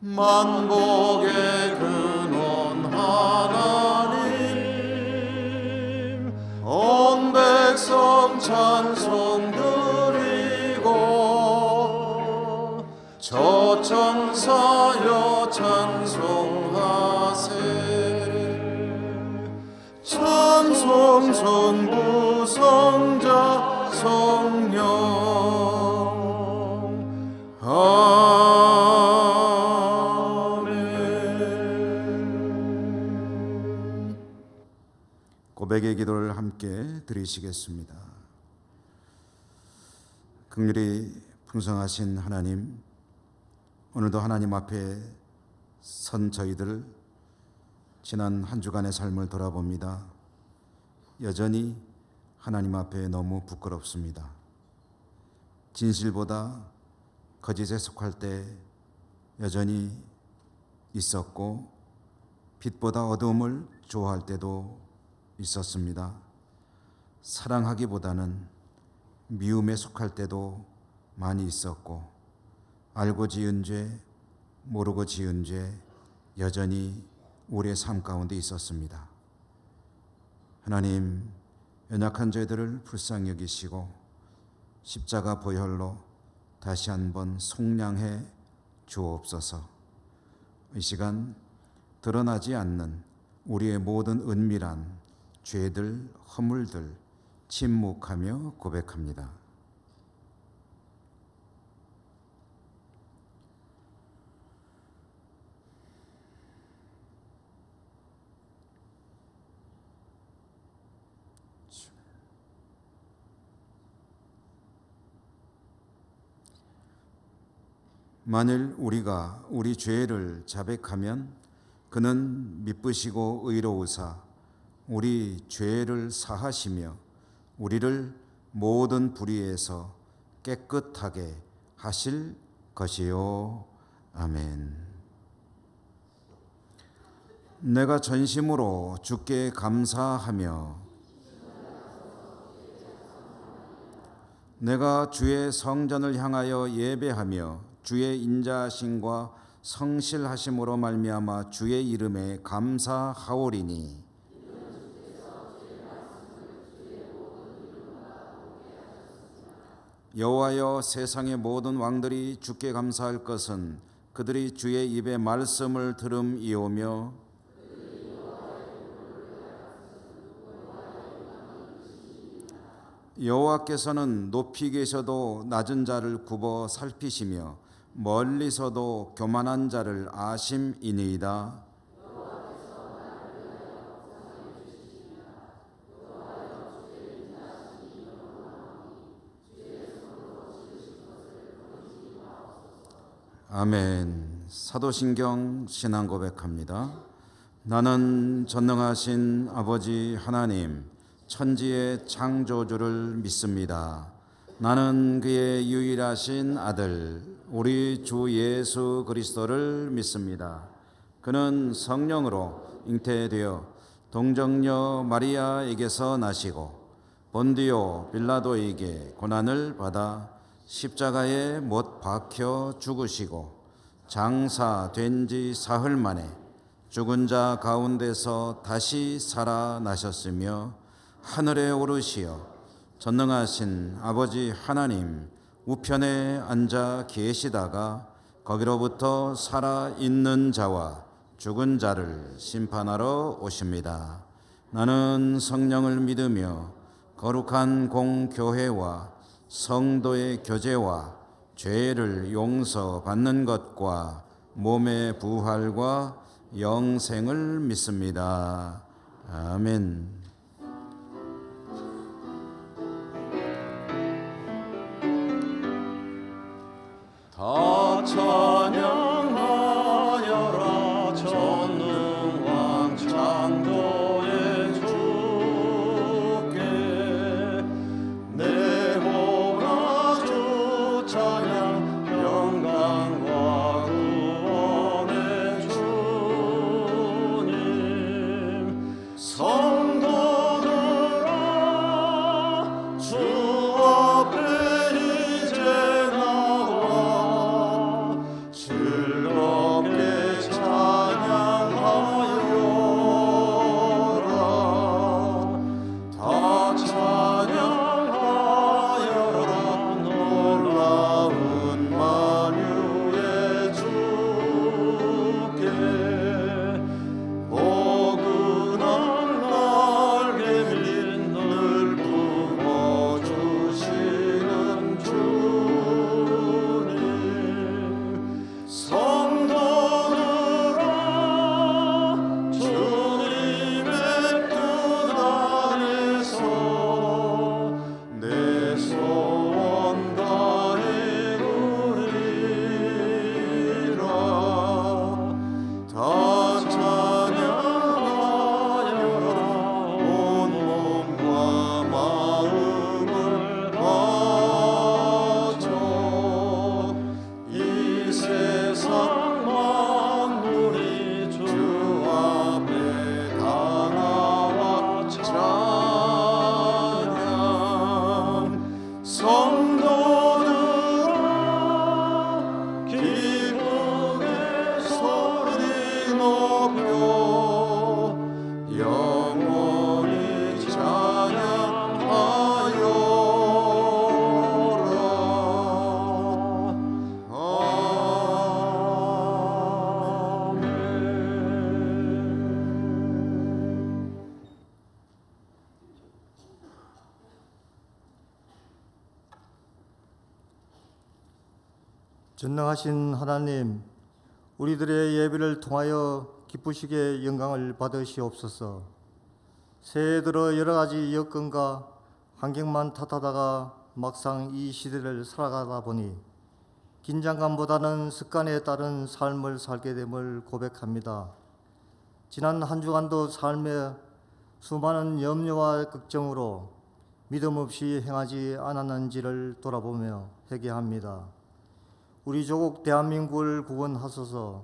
만복의 근원 하나님, 온 백성 찬송 드리고 저천사여 찬송하세. 찬송 성부 성자 성령 아멘. 고백의 기도를 함께 드리시겠습니다. 긍휼이 풍성하신 하나님, 오늘도 하나님 앞에 선 저희들 지난 한 주간의 삶을 돌아봅니다. 여전히 하나님 앞에 너무 부끄럽습니다. 진실보다 거짓에 속할 때 여전히 있었고, 빛보다 어두움을 좋아할 때도 있었습니다. 사랑하기보다는 미움에 속할 때도 많이 있었고, 알고 지은 죄, 모르고 지은 죄 여전히 우리의 삶 가운데 있었습니다. 하나님, 연약한 저희들을 불쌍히 여기시고 십자가 보혈로 다시 한번 속량해 주옵소서. 이 시간 드러나지 않는 우리의 모든 은밀한 죄들, 허물들 침묵하며 고백합니다. 만일 우리가 우리 죄를 자백하면 그는 미쁘시고 의로우사 우리 죄를 사하시며 우리를 모든 불의에서 깨끗하게 하실 것이요. 아멘. 내가 전심으로 주께 감사하며 내가 주의 성전을 향하여 예배하며 주의 인자하심과 성실하심으로 말미암아 주의 이름에 감사하오리니 여호와여, 세상의 모든 왕들이 주께 감사할 것은 그들이 주의 입의 말씀을 들음이오며 여호와께서는 높이 계셔도 낮은 자를 굽어 살피시며 멀리서도 교만한 자를 아심이니이다. 아멘. 사도신경 신앙 고백합니다. 나는 전능하신 아버지 하나님, 천지의 창조주를 믿습니다. 나는 그의 유일하신 아들 우리 주 예수 그리스도를 믿습니다. 그는 성령으로 잉태되어 동정녀 마리아에게서 나시고 본디오 빌라도에게 고난을 받아 십자가에 못 박혀 죽으시고 장사된 지 사흘 만에 죽은 자 가운데서 다시 살아나셨으며 하늘에 오르시어 전능하신 아버지 하나님 우편에 앉아 계시다가 거기로부터 살아있는 자와 죽은 자를 심판하러 오십니다. 나는 성령을 믿으며 거룩한 공교회와 성도의 교제와 죄를 용서받는 것과 몸의 부활과 영생을 믿습니다. 아멘. 다 찬양하여라 전능왕 창조의 주께 내 보라 주 찬양 영광과 구원의 주님 성도들아 주 앞에 이제 나와 전능하신 하나님, 우리들의 예배를 통하여 기쁘시게 영광을 받으시옵소서. 새해 들어 여러 가지 여건과 환경만 탓하다가 막상 이 시대를 살아가다 보니 긴장감보다는 습관에 따른 삶을 살게 됨을 고백합니다. 지난 한 주간도 삶에 수많은 염려와 걱정으로 믿음 없이 행하지 않았는지를 돌아보며 회개합니다. 우리 조국 대한민국을 구원하소서.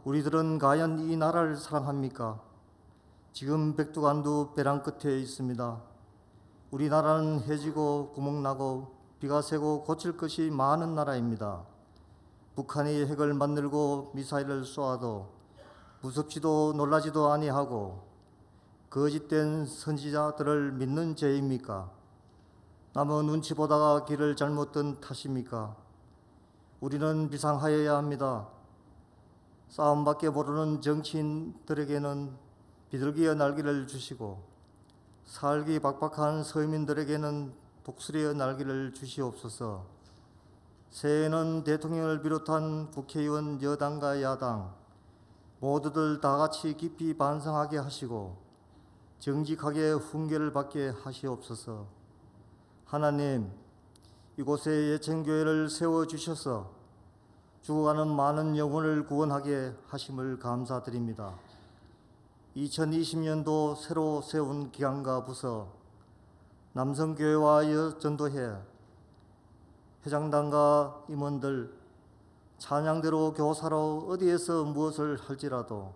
우리들은 과연 이 나라를 사랑합니까? 지금 백두간도 벼랑 끝에 있습니다. 우리나라는 해지고 구멍나고 비가 새고 고칠 것이 많은 나라입니다. 북한이 핵을 만들고 미사일을 쏘아도 무섭지도 놀라지도 아니하고 거짓된 선지자들을 믿는 죄입니까? 남의 눈치 보다가 길을 잘못 든 탓입니까? 우리는 비상하여야 합니다. 싸움밖에 모르는 정치인들에게는 비둘기의 날개를 주시고 살기 박박한 서민들에게는 독수리의 날개를 주시옵소서. 새해에는 대통령을 비롯한 국회의원 여당과 야당 모두들 다 같이 깊이 반성하게 하시고 정직하게 훈계를 받게 하시옵소서. 하나님, 이곳에 예천교회를 세워주셔서 죽어가는 많은 영혼을 구원하게 하심을 감사드립니다. 2020년도 새로 세운 기관과 부서, 남성교회와 여전도회, 회장단과 임원들, 찬양대로 교사로 어디에서 무엇을 할지라도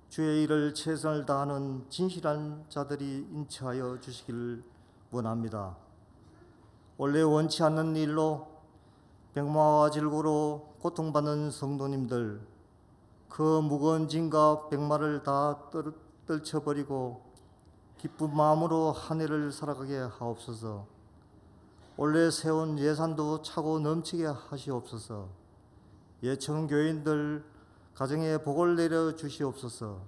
주의 일을 최선을 다하는 진실한 자들이 인치하여 주시기를 원합니다. 원래 원치 않는 일로 백마와 질고로 고통받는 성도님들, 그 무거운 짐과 백마를 다 떨쳐버리고 기쁜 마음으로 한 해를 살아가게 하옵소서. 원래 세운 예산도 차고 넘치게 하시옵소서. 예천교인들 가정에 복을 내려 주시옵소서.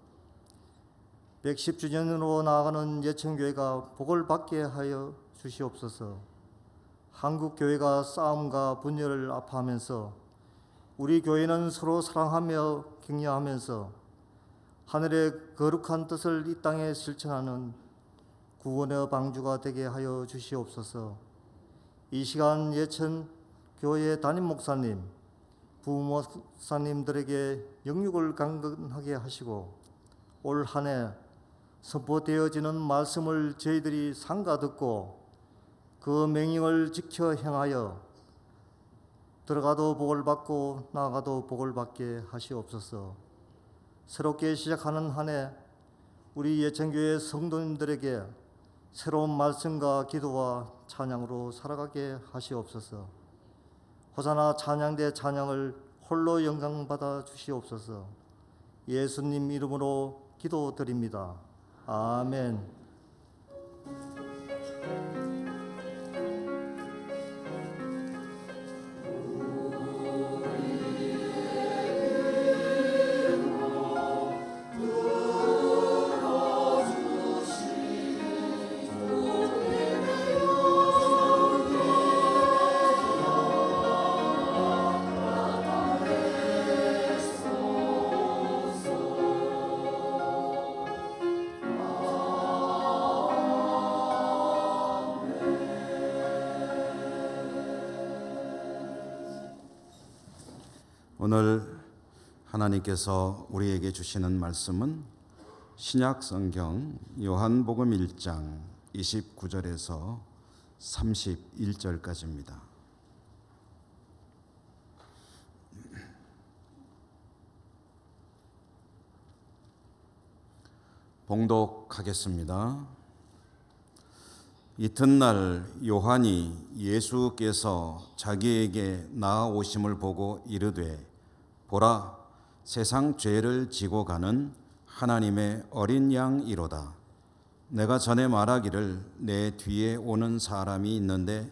110주년으로 나아가는 예천교회가 복을 받게 하여 주시옵소서. 한국교회가 싸움과 분열을 아파하면서 우리 교회는 서로 사랑하며 격려하면서 하늘의 거룩한 뜻을 이 땅에 실천하는 구원의 방주가 되게 하여 주시옵소서. 이 시간 예천 교회 담임 목사님, 부목사님들에게 영육을 강건하게 하시고 올 한 해 선포되어지는 말씀을 저희들이 삼가 듣고 그 명령을 지켜 행하여 들어가도 복을 받고 나가도 복을 받게 하시옵소서. 새롭게 시작하는 한 해 우리 예천교회 성도님들에게 새로운 말씀과 기도와 찬양으로 살아가게 하시옵소서. 호사나 찬양대 찬양을 홀로 영광받아 주시옵소서. 예수님 이름으로 기도드립니다. 아멘. 오늘 하나님께서 우리에게 주시는 말씀은 신약 성경 요한복음 1장 29절에서 31절까지입니다. 봉독하겠습니다. 이튿날 요한이 예수께서 자기에게 나아오심을 보고 이르되 보라, 세상 죄를 지고 가는 하나님의 어린 양이로다. 내가 전에 말하기를 내 뒤에 오는 사람이 있는데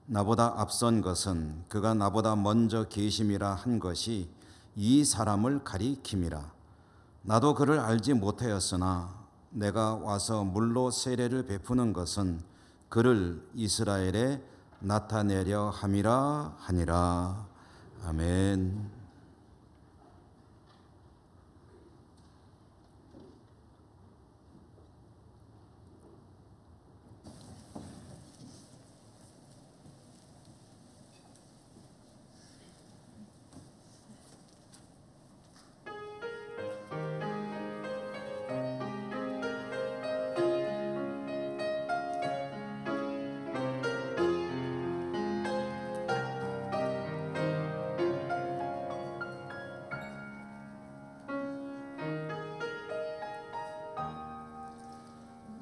나보다 앞선 것은 그가 나보다 먼저 계심이라 한 것이 이 사람을 가리킴이라. 나도 그를 알지 못하였으나 내가 와서 물로 세례를 베푸는 것은 그를 이스라엘에 나타내려 함이라 하니라. 아멘.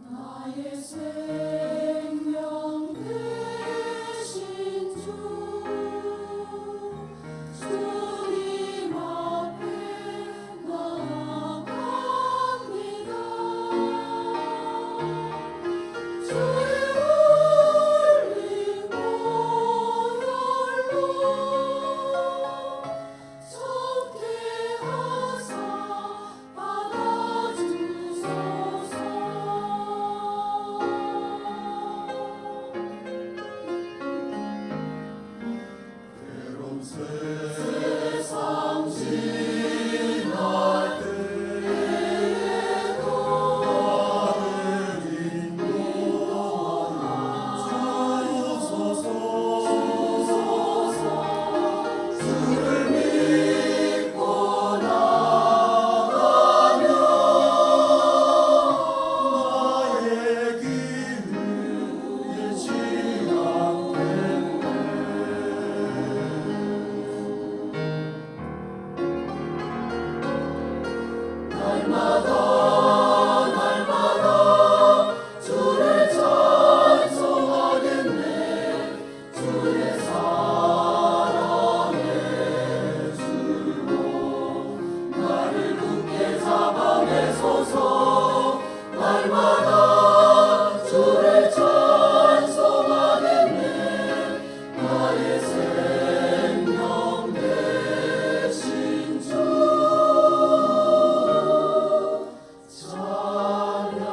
나의 생명 되신 주, 주님 앞에 나아갑니다. 주의 흘린 보혈로 정케 하사 받아주소서. 세상 지날 때에도 나를 인도하여 주소서. 주를 믿고 나가면 나의 길을 잃지 않겠네. 날마다 주를 찬송하겠네. 주의 사랑의 주로 나를 굳게 잡아내소서. 날마다 주를 찬송하겠네. 나의 생명 되신 주 찬양.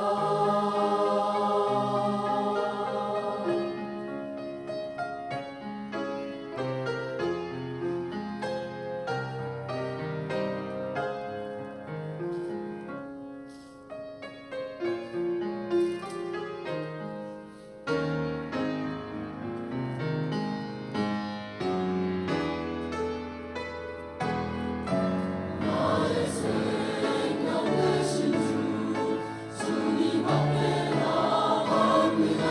나의 생명 되신 주, 주님 앞에 나갑니다.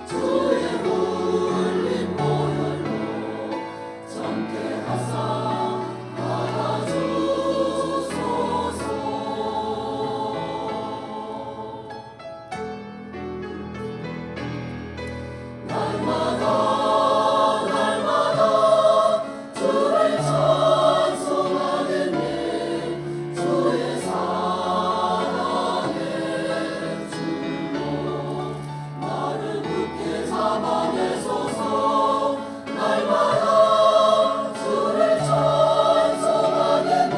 주의 흘린 보혈로 정케 하사 받아주소서. 날마다 주를 찬송하겠네. 주의 사랑의 주로 나를 굳게 잡아내소서. 날마다 주를 찬송하겠네.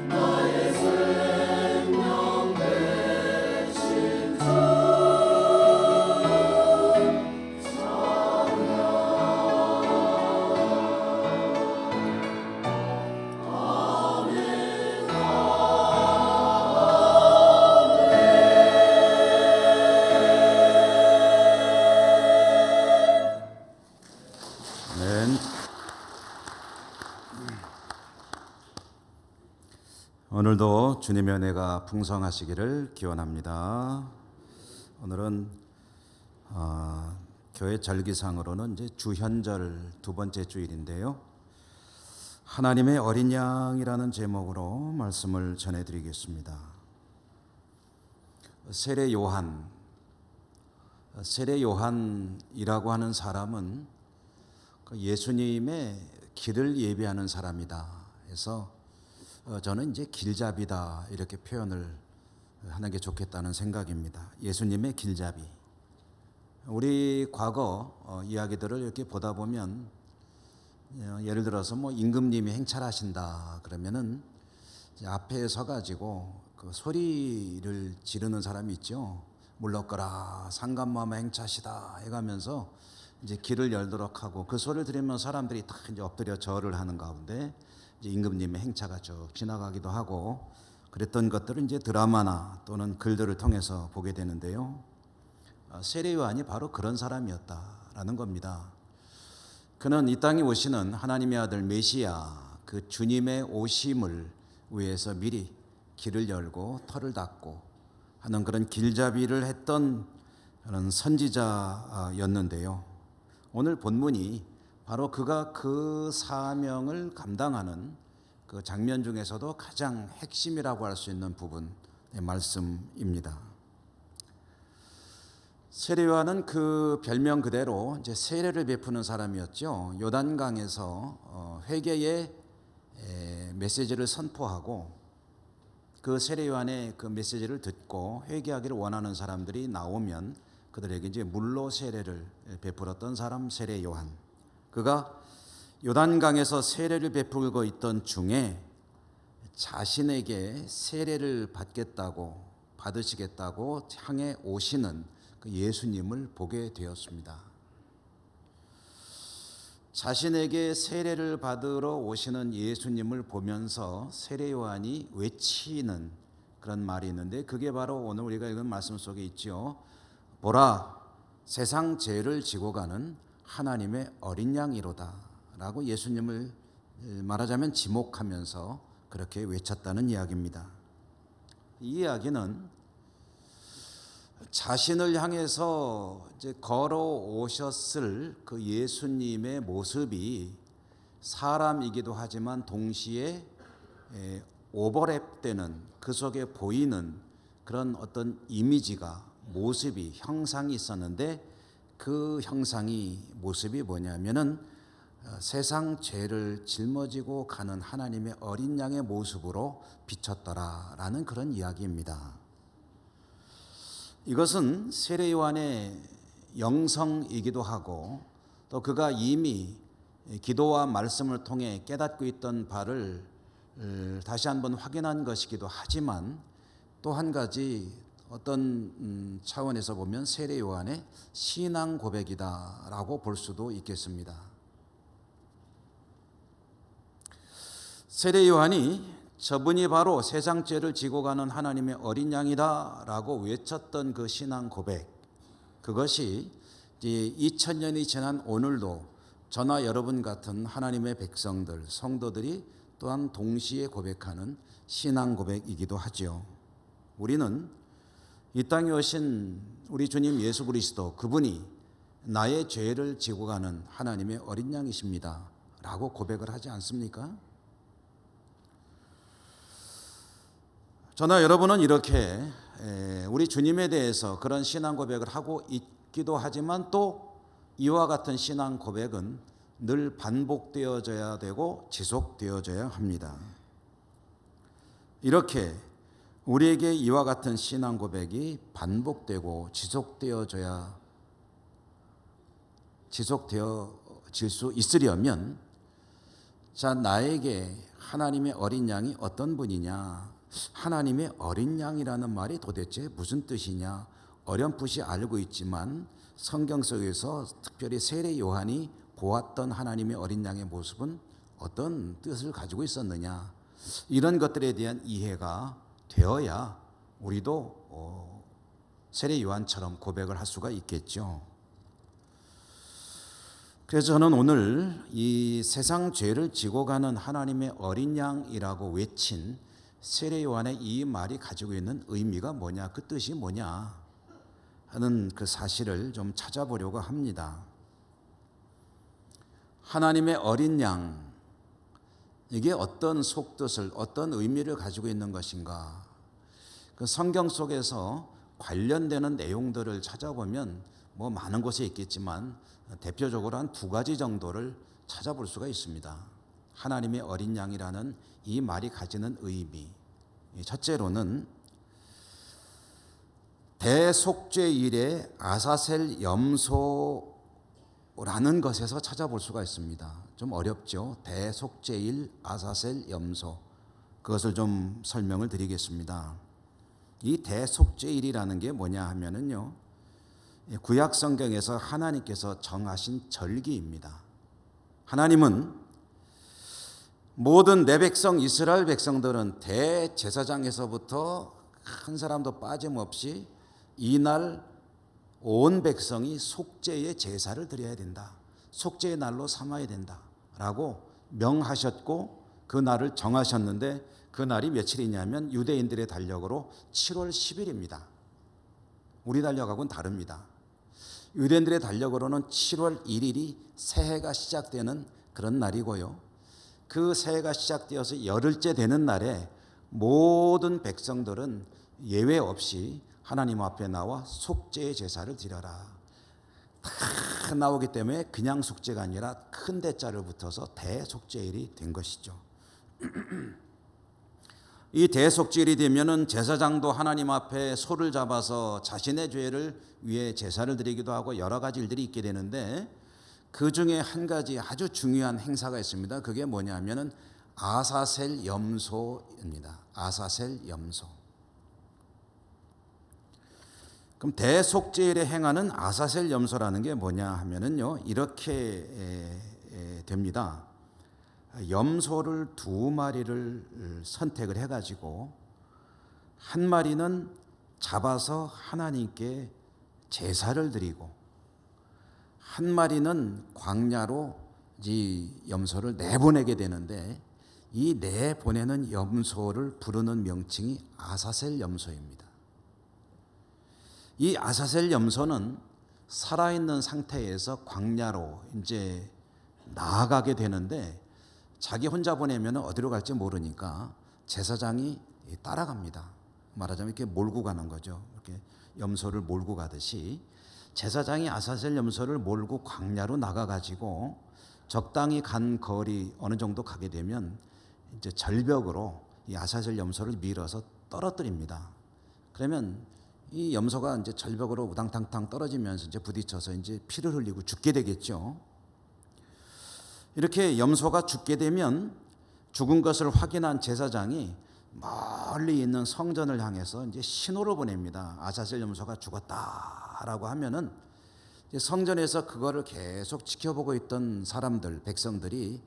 나의 생명 되신 주 아멘. 오늘도 주님의 은혜가 풍성하시기를 기원합니다. 오늘은 교회 절기상으로는 이제 주현절 두 번째 주일인데요. 하나님의 어린 양이라는 제목으로 말씀을 전해드리겠습니다. 세례 요한이라고 하는 사람은 예수님의 길을 예비하는 사람이다 해서 저는 이제 길잡이다 이렇게 표현을 하는 게 좋겠다는 생각입니다. 예수님의 길잡이. 우리 과거 이야기들을 이렇게 보다 보면 예를 들어서 뭐 임금님이 행차하신다 그러면은 앞에 서가지고 그 소리를 지르는 사람이 있죠. 물러거라 상감마마 행차시다 해가면서 이제 길을 열도록 하고 그 소리를 들으면 사람들이 다 이제 엎드려 절을 하는 가운데 이제 임금님의 행차가 쭉 지나가기도 하고 그랬던 것들을 이제 드라마나 또는 글들을 통해서 보게 되는데요. 세례 요한이 바로 그런 사람이었다라는 겁니다. 그는 이 땅에 오시는 하나님의 아들 메시아 그 주님의 오심을 위해서 미리 길을 열고 터를 닦고 하는 그런 길잡이를 했던 그런 선지자였는데요. 오늘 본문이 바로 그가 그 사명을 감당하는 그 장면 중에서도 가장 핵심이라고 할 수 있는 부분의 말씀입니다. 세례 요한은 그 별명 그대로 이제 세례를 베푸는 사람이었죠. 요단강에서 회개의 메시지를 선포하고 그 세례 요한의 그 메시지를 듣고 회개하기를 원하는 사람들이 나오면 그들에게 이제 물로 세례를 베풀었던 사람 세례 요한. 그가 요단강에서 세례를 베풀고 있던 중에 자신에게 세례를 받으시겠다고 향해 오시는 그 예수님을 보게 되었습니다. 자신에게 세례를 받으러 오시는 예수님을 보면서 세례 요한이 외치는 그런 말이 있는데 그게 바로 오늘 우리가 읽은 말씀 속에 있죠. 보라, 세상 죄를 지고 가는 하나님의 어린 양이로다 라고 예수님을 말하자면 지목하면서 그렇게 외쳤다는 이야기입니다. 이 이야기는 자신을 향해서 이제 걸어오셨을 그 예수님의 모습이 사람이기도 하지만 동시에 오버랩되는 그 속에 보이는 그런 어떤 이미지가 모습이 형상이 있었는데 그 형상이 모습이 뭐냐면은 세상 죄를 짊어지고 가는 하나님의 어린 양의 모습으로 비쳤더라라는 그런 이야기입니다. 이것은 세례 요한의 영성이기도 하고 또 그가 이미 기도와 말씀을 통해 깨닫고 있던 바를 다시 한번 확인한 것이기도 하지만 또 한 가지 어떤 차원에서 보면 세례 요한의 신앙 고백이다라고 볼 수도 있겠습니다. 세례 요한이 저분이 바로 세상 죄를 지고 가는 하나님의 어린 양이다라고 외쳤던 그 신앙 고백, 그것이 2000년이 지난 오늘도 저나 여러분 같은 하나님의 백성들, 성도들이 또한 동시에 고백하는 신앙 고백이기도 하죠. 우리는 이 땅에 오신 우리 주님 예수 그리스도, 그분이 나의 죄를 지고 가는 하나님의 어린 양이십니다 라고 고백을 하지 않습니까? 저나 여러분은 이렇게 우리 주님에 대해서 그런 신앙 고백을 하고 있기도 하지만 또 이와 같은 신앙 고백은 늘 반복되어져야 되고 지속되어져야 합니다. 이렇게 우리에게 이와 같은 신앙 고백이 반복되고 지속되어질 수 있으려면 자, 나에게 하나님의 어린 양이 어떤 분이냐, 하나님의 어린 양이라는 말이 도대체 무슨 뜻이냐 어렴풋이 알고 있지만 성경 속에서 특별히 세례 요한이 보았던 하나님의 어린 양의 모습은 어떤 뜻을 가지고 있었느냐, 이런 것들에 대한 이해가 되어야 우리도 세례 요한처럼 고백을 할 수가 있겠죠. 그래서 저는 오늘 이 세상 죄를 지고 가는 하나님의 어린 양이라고 외친 세례 요한의 이 말이 가지고 있는 의미가 뭐냐, 그 뜻이 뭐냐 하는 그 사실을 좀 찾아보려고 합니다. 하나님의 어린 양, 이게 어떤 속뜻을, 어떤 의미를 가지고 있는 것인가? 그 성경 속에서 관련되는 내용들을 찾아보면 뭐 많은 곳에 있겠지만 대표적으로 한 두 가지 정도를 찾아볼 수가 있습니다. 하나님의 어린 양이라는 이 말이 가지는 의미. 첫째로는 대속죄일의 아사셀 염소라는 것에서 찾아볼 수가 있습니다. 좀 어렵죠. 대속죄일 아사셀 염소. 그것을 좀 설명을 드리겠습니다. 이 대속죄일이라는 게 뭐냐 하면은요, 구약 성경에서 하나님께서 정하신 절기입니다. 하나님은 모든 내 백성 이스라엘 백성들은 대제사장에서부터 한 사람도 빠짐없이 이날 온 백성이 속죄의 제사를 드려야 된다. 속죄의 날로 삼아야 된다라고 명하셨고 그 날을 정하셨는데 그 날이 며칠이냐면 유대인들의 달력으로 7월 10일입니다. 우리 달력하고는 다릅니다. 유대인들의 달력으로는 7월 1일이 새해가 시작되는 그런 날이고요. 그 새해가 시작되어서 열흘째 되는 날에 모든 백성들은 예외 없이 하나님 앞에 나와 속죄의 제사를 드려라. 다 나오기 때문에 그냥 속죄가 아니라 큰 대자를 붙어서 대속죄일이 된 것이죠. 이 대속죄일이 되면은 제사장도 하나님 앞에 소를 잡아서 자신의 죄를 위해 제사를 드리기도 하고 여러 가지 일들이 있게 되는데 그 중에 한 가지 아주 중요한 행사가 있습니다. 그게 뭐냐면은 아사셀 염소입니다. 아사셀 염소. 그럼 대속죄일에 행하는 아사셀 염소라는 게 뭐냐 하면은요 이렇게 됩니다. 염소를 2마리를 선택을 해가지고 한 마리는 잡아서 하나님께 제사를 드리고 한 마리는 광야로 이 염소를 내보내게 되는데 이 내보내는 염소를 부르는 명칭이 아사셀 염소입니다. 이 아사셀 염소는 살아있는 상태에서 광야로 이제 나아가게 되는데 자기 혼자 보내면 어디로 갈지 모르니까 제사장이 따라갑니다. 말하자면 이렇게 몰고 가는 거죠. 이렇게 염소를 몰고 가듯이 제사장이 아사셀 염소를 몰고 광야로 나가가지고 적당히 간 거리 어느 정도 가게 되면 이제 절벽으로 이 아사셀 염소를 밀어서 떨어뜨립니다. 그러면 이 염소가 이제 절벽으로 우당탕탕 떨어지면서 이제 부딪혀서 이제 피를 흘리고 죽게 되겠죠. 이렇게 염소가 죽게 되면 죽은 것을 확인한 제사장이 멀리 있는 성전을 향해서 이제 신호를 보냅니다. 아사셀 염소가 죽었다라고 하면은 성전에서 그거를 계속 지켜보고 있던 사람들, 백성들이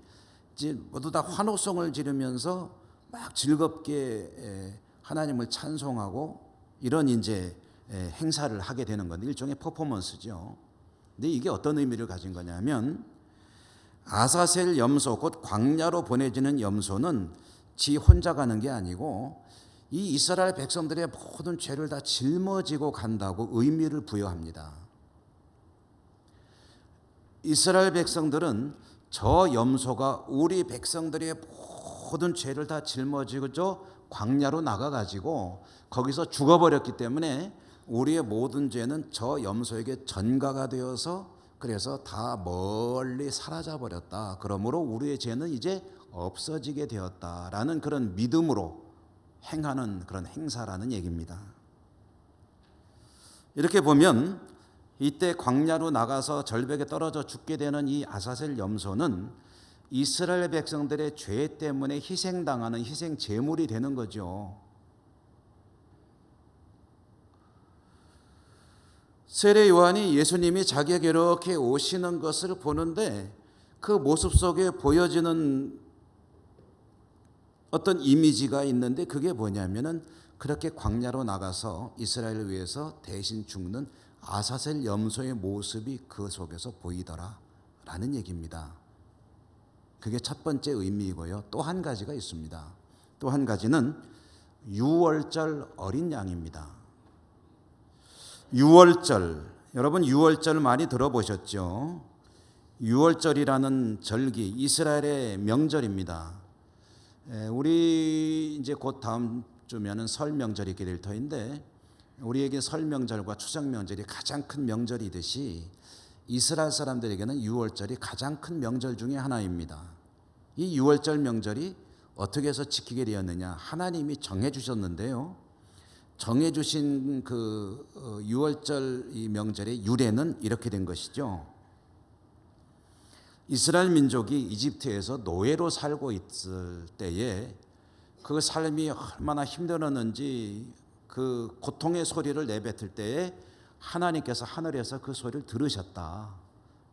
이제 모두 다 환호성을 지르면서 막 즐겁게 하나님을 찬송하고 이런 이제 행사를 하게 되는 건데 일종의 퍼포먼스죠. 근데 이게 어떤 의미를 가진 거냐면 아사셀 염소 곧 광야로 보내지는 염소는 지 혼자 가는 게 아니고 이 이스라엘 백성들의 모든 죄를 다 짊어지고 간다고 의미를 부여합니다. 이스라엘 백성들은 저 염소가 우리 백성들의 모든 죄를 다 짊어지고 광야로 나가가지고 거기서 죽어버렸기 때문에 우리의 모든 죄는 저 염소에게 전가가 되어서 그래서 다 멀리 사라져 버렸다. 그러므로 우리의 죄는 이제 없어지게 되었다라는 그런 믿음으로 행하는 그런 행사라는 얘기입니다. 이렇게 보면 이때 광야로 나가서 절벽에 떨어져 죽게 되는 이 아사셀 염소는 이스라엘 백성들의 죄 때문에 희생당하는 희생 제물이 되는 거죠. 세례 요한이 예수님이 자기에게 이렇게 오시는 것을 보는데 그 모습 속에 보여지는 어떤 이미지가 있는데 그게 뭐냐면은 그렇게 광야로 나가서 이스라엘을 위해서 대신 죽는 아사셀 염소의 모습이 그 속에서 보이더라라는 얘기입니다. 그게 첫 번째 의미이고요. 또 한 가지가 있습니다. 또 한 가지는 유월절 어린 양입니다. 유월절, 여러분 유월절 많이 들어보셨죠? 유월절이라는 절기, 이스라엘의 명절입니다. 우리 이제 곧 다음 주면은 설 명절이 있게 될 터인데 우리에게 설 명절과 추석 명절이 가장 큰 명절이듯이 이스라엘 사람들에게는 유월절이 가장 큰 명절 중에 하나입니다. 이 유월절 명절이 어떻게 해서 지키게 되었느냐? 하나님이 정해 주셨는데요. 정해 주신 그 유월절 이 명절의 유래는 이렇게 된 것이죠. 이스라엘 민족이 이집트에서 노예로 살고 있을 때에 그 삶이 얼마나 힘들었는지 그 고통의 소리를 내뱉을 때에 하나님께서 하늘에서 그 소리를 들으셨다.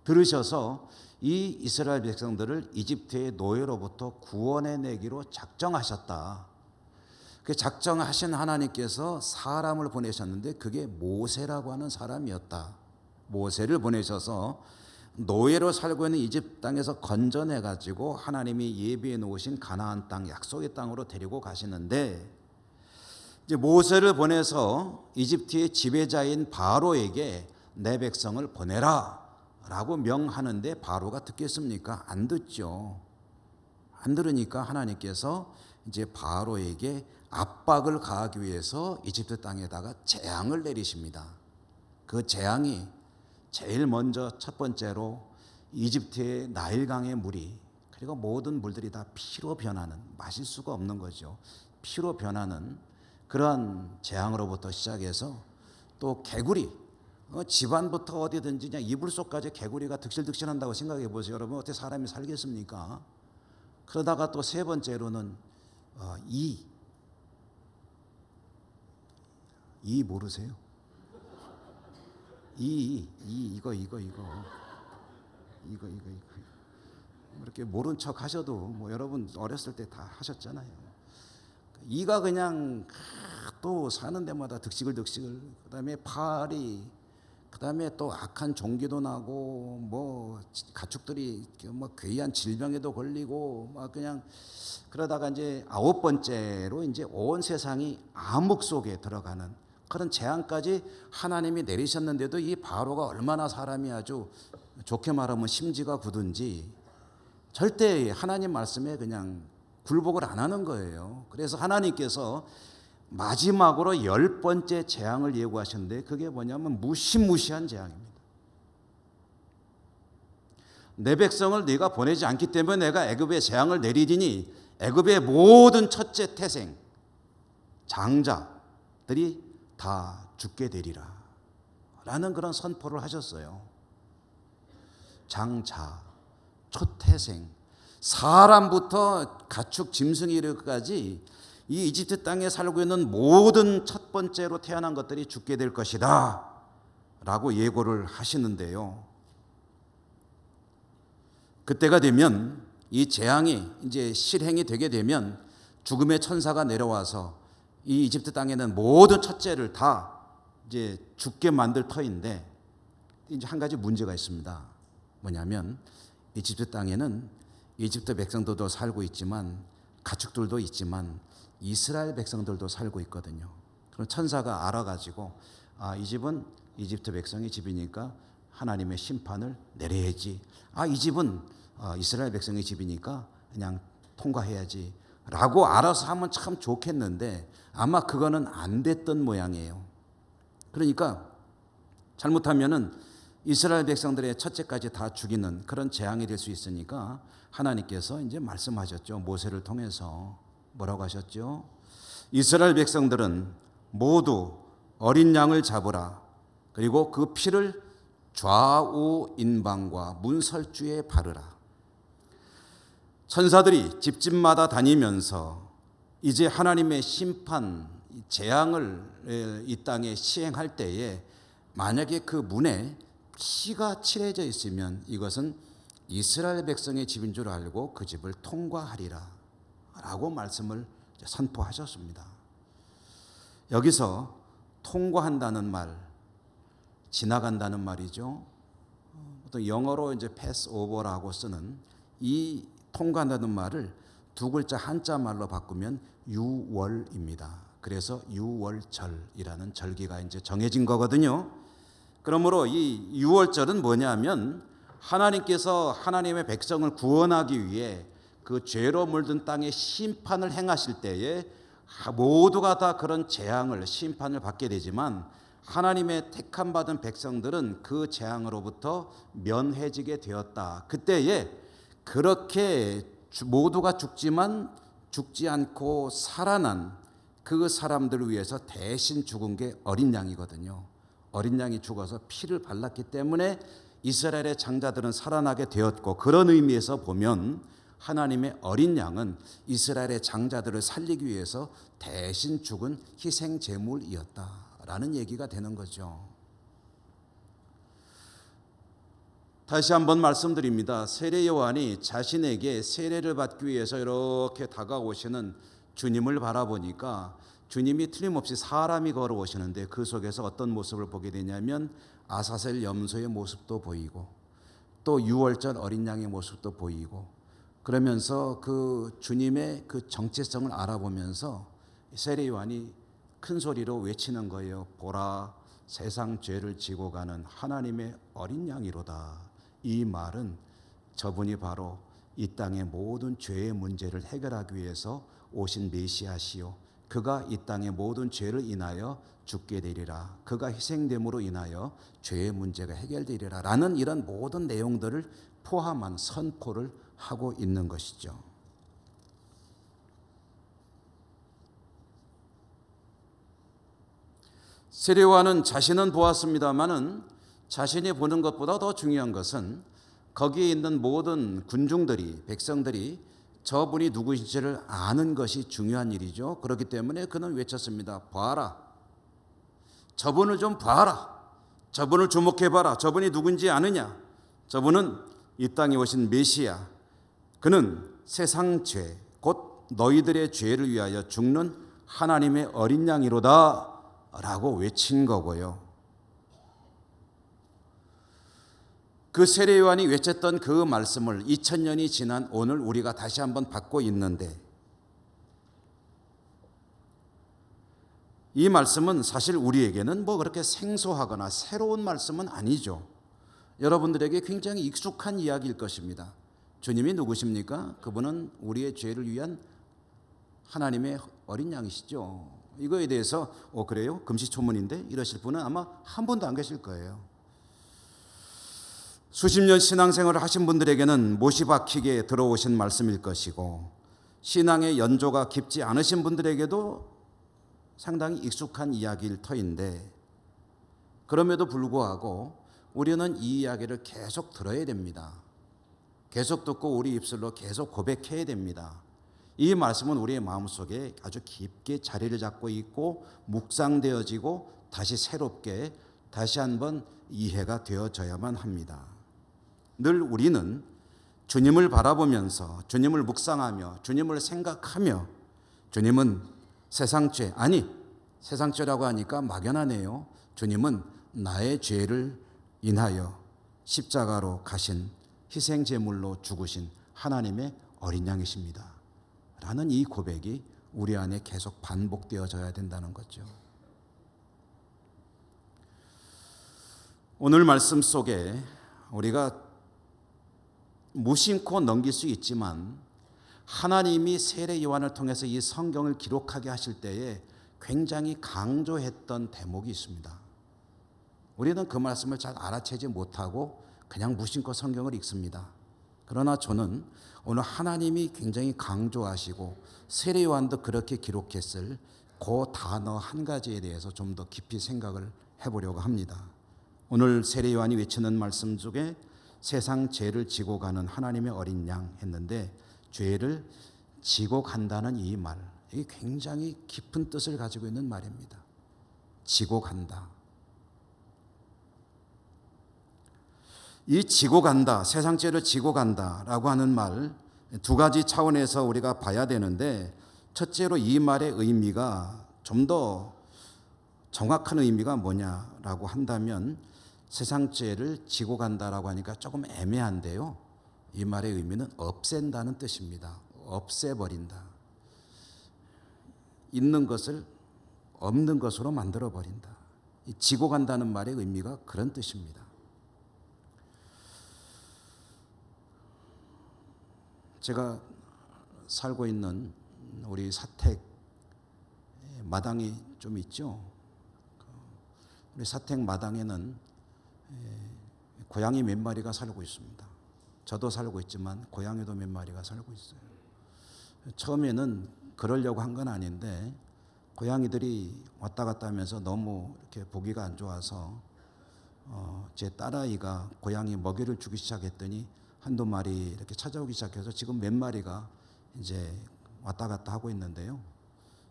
들으셔서 이 이스라엘 백성들을 이집트의 노예로부터 구원해내기로 작정하셨다. 그 작정하신 하나님께서 사람을 보내셨는데 그게 모세라고 하는 사람이었다. 모세를 보내셔서 노예로 살고 있는 이집트 땅에서 건져내가지고 하나님이 예비해 놓으신 가나안 땅, 약속의 땅으로 데리고 가시는데, 이제 모세를 보내서 이집트의 지배자인 바로에게 내 백성을 보내라 라고 명하는데 바로가 듣겠습니까? 안 듣죠. 안 들으니까 하나님께서 이제 바로에게 압박을 가하기 위해서 이집트 땅에다가 재앙을 내리십니다. 그 재앙이 제일 먼저 첫 번째로 이집트의 나일강의 물이, 그리고 모든 물들이 다 피로 변하는, 마실 수가 없는 거죠. 피로 변하는 그러한 재앙으로부터 시작해서 또 개구리, 집안부터 어디든지 그냥 이불 속까지 개구리가 득실득실한다고 생각해 보세요. 여러분 어떻게 사람이 살겠습니까? 그러다가 또 세 번째로는 이 모르세요? 이거 이렇게 모른 척 하셔도 뭐 여러분 어렸을 때 다 하셨잖아요. 이가 그냥 또 사는 데마다 득식을, 그다음에 파리, 그다음에 또 악한 종기도 나고 뭐 가축들이 뭐 괴이한 질병에도 걸리고 막 그냥 그러다가 이제 아홉 번째로 이제 온 세상이 암흑 속에 들어가는 그런 재앙까지 하나님이 내리셨는데도 이 바로가 얼마나 사람이 아주 좋게 말하면 심지가 굳은지 절대 하나님 말씀에 그냥 굴복을 안 하는 거예요. 그래서 하나님께서 마지막으로 10번째 재앙을 예고하셨는데 그게 뭐냐면 무시무시한 재앙입니다. 내 백성을 네가 보내지 않기 때문에 내가 애굽에 재앙을 내리리니 애굽의 모든 첫째 태생 장자들이 다 죽게 되리라 라는 그런 선포를 하셨어요. 장자, 초태생, 사람부터 가축, 짐승이 이르기까지 이 이집트 땅에 살고 있는 모든 첫 번째로 태어난 것들이 죽게 될 것이다 라고 예고를 하시는데요. 그때가 되면 이 재앙이 이제 실행이 되게 되면 죽음의 천사가 내려와서 이 이집트 땅에는 모든 첫째를 다 이제 죽게 만들 터인데 이제 한 가지 문제가 있습니다. 뭐냐면 이집트 땅에는 이집트 백성들도 살고 있지만 가축들도 있지만 이스라엘 백성들도 살고 있거든요. 그럼 천사가 알아가지고 이 집은 이집트 백성의 집이니까 하나님의 심판을 내려야지. 이 집은 이스라엘 백성의 집이니까 그냥 통과해야지 라고 알아서 하면 참 좋겠는데 아마 그거는 안 됐던 모양이에요. 그러니까 잘못하면은 이스라엘 백성들의 첫째까지 다 죽이는 그런 재앙이 될 수 있으니까 하나님께서 이제 말씀하셨죠. 모세를 통해서 뭐라고 하셨죠? 이스라엘 백성들은 모두 어린 양을 잡으라. 그리고 그 피를 좌우 인방과 문설주에 바르라. 천사들이 집집마다 다니면서 이제 하나님의 심판, 재앙을 이 땅에 시행할 때에 만약에 그 문에 피가 칠해져 있으면 이것은 이스라엘 백성의 집인 줄 알고 그 집을 통과하리라 라고 말씀을 선포하셨습니다. 여기서 통과한다는 말, 지나간다는 말이죠. 또 영어로 이제 패스 오버라고 쓰는 이 통과한다는 말을 두 글자 한자 말로 바꾸면 유월입니다. 그래서 유월절이라는 절기가 이제 정해진 거거든요. 그러므로 이 유월절은 뭐냐면 하나님께서 하나님의 백성을 구원하기 위해 그 죄로 물든 땅에 심판을 행하실 때에 모두가 다 그런 재앙을 심판을 받게 되지만 하나님의 택함 받은 백성들은 그 재앙으로부터 면해지게 되었다. 그때에 그렇게 모두가 죽지만 죽지 않고 살아난 그 사람들을 위해서 대신 죽은 게 어린 양이거든요. 어린 양이 죽어서 피를 발랐기 때문에 이스라엘의 장자들은 살아나게 되었고, 그런 의미에서 보면 하나님의 어린 양은 이스라엘의 장자들을 살리기 위해서 대신 죽은 희생 제물이었다라는 얘기가 되는 거죠. 다시 한번 말씀드립니다. 세례 요한이 자신에게 세례를 받기 위해서 이렇게 다가오시는 주님을 바라보니까 주님이 틀림없이 사람이 걸어오시는데 그 속에서 어떤 모습을 보게 되냐면 아사셀 염소의 모습도 보이고 또 유월절 어린 양의 모습도 보이고 그러면서 그 주님의 그 정체성을 알아보면서 세례 요한이 큰 소리로 외치는 거예요. 보라, 세상 죄를 지고 가는 하나님의 어린 양이로다. 이 말은 저분이 바로 이 땅의 모든 죄의 문제를 해결하기 위해서 오신 메시아시요, 그가 이 땅의 모든 죄를 인하여 죽게 되리라, 그가 희생됨으로 인하여 죄의 문제가 해결되리라 라는 이런 모든 내용들을 포함한 선포를 하고 있는 것이죠. 세례 요한은 자신은 보았습니다마는 자신이 보는 것보다 더 중요한 것은 거기에 있는 모든 군중들이, 백성들이 저분이 누구인지를 아는 것이 중요한 일이죠. 그렇기 때문에 그는 외쳤습니다. 봐라. 저분을 좀 봐라. 저분을 주목해봐라. 저분이 누군지 아느냐. 저분은 이 땅에 오신 메시아. 그는 세상 죄, 곧 너희들의 죄를 위하여 죽는 하나님의 어린 양이로다 라고 외친 거고요. 그 세례 요한이 외쳤던 그 말씀을 2000년이 지난 오늘 우리가 다시 한번 받고 있는데, 이 말씀은 사실 우리에게는 뭐 그렇게 생소하거나 새로운 말씀은 아니죠. 여러분들에게 굉장히 익숙한 이야기일 것입니다. 주님이 누구십니까? 그분은 우리의 죄를 위한 하나님의 어린 양이시죠. 이거에 대해서 그래요? 금시초문인데? 이러실 분은 아마 한 분도 안 계실 거예요. 수십 년 신앙생활을 하신 분들에게는 못이 박히게 들어오신 말씀일 것이고, 신앙의 연조가 깊지 않으신 분들에게도 상당히 익숙한 이야기일 터인데, 그럼에도 불구하고 우리는 이 이야기를 계속 들어야 됩니다. 계속 듣고 우리 입술로 계속 고백해야 됩니다. 이 말씀은 우리의 마음속에 아주 깊게 자리를 잡고 있고 묵상되어지고 다시 새롭게 다시 한번 이해가 되어져야만 합니다. 늘 우리는 주님을 바라보면서 주님을 묵상하며 주님을 생각하며, 주님은 세상죄, 아니 세상죄라고 하니까 막연하네요. 주님은 나의 죄를 인하여 십자가로 가신 희생제물로 죽으신 하나님의 어린 양이십니다 라는 이 고백이 우리 안에 계속 반복되어져야 된다는 거죠. 오늘 말씀 속에 우리가 무심코 넘길 수 있지만 하나님이 세례 요한을 통해서 이 성경을 기록하게 하실 때에 굉장히 강조했던 대목이 있습니다. 우리는 그 말씀을 잘 알아채지 못하고 그냥 무심코 성경을 읽습니다. 그러나 저는 오늘 하나님이 굉장히 강조하시고 세례 요한도 그렇게 기록했을 그 단어 한 가지에 대해서 좀 더 깊이 생각을 해보려고 합니다. 오늘 세례 요한이 외치는 말씀 중에 세상 죄를 지고 가는 하나님의 어린 양 했는데, 죄를 지고 간다는 이 말, 이게 굉장히 깊은 뜻을 가지고 있는 말입니다. 지고 간다. 이 지고 간다, 세상 죄를 지고 간다라고 하는 말, 두 가지 차원에서 우리가 봐야 되는데, 첫째로 이 말의 의미가 좀 더 정확한 의미가 뭐냐라고 한다면, 세상 죄를 지고 간다라고 하니까 조금 애매한데요, 이 말의 의미는 없앤다는 뜻입니다. 없애버린다. 있는 것을 없는 것으로 만들어버린다. 지고 간다는 말의 의미가 그런 뜻입니다. 제가 살고 있는 우리 사택 마당이 좀 있죠. 우리 사택 마당에는 고양이 몇 마리가 살고 있습니다. 저도 살고 있지만 고양이도 몇 마리가 살고 있어요. 처음에는 그러려고 한 건 아닌데 고양이들이 왔다 갔다 하면서 너무 이렇게 보기가 안 좋아서 제 딸아이가 고양이 먹이를 주기 시작했더니 한두 마리 이렇게 찾아오기 시작해서 지금 몇 마리가 이제 왔다 갔다 하고 있는데요.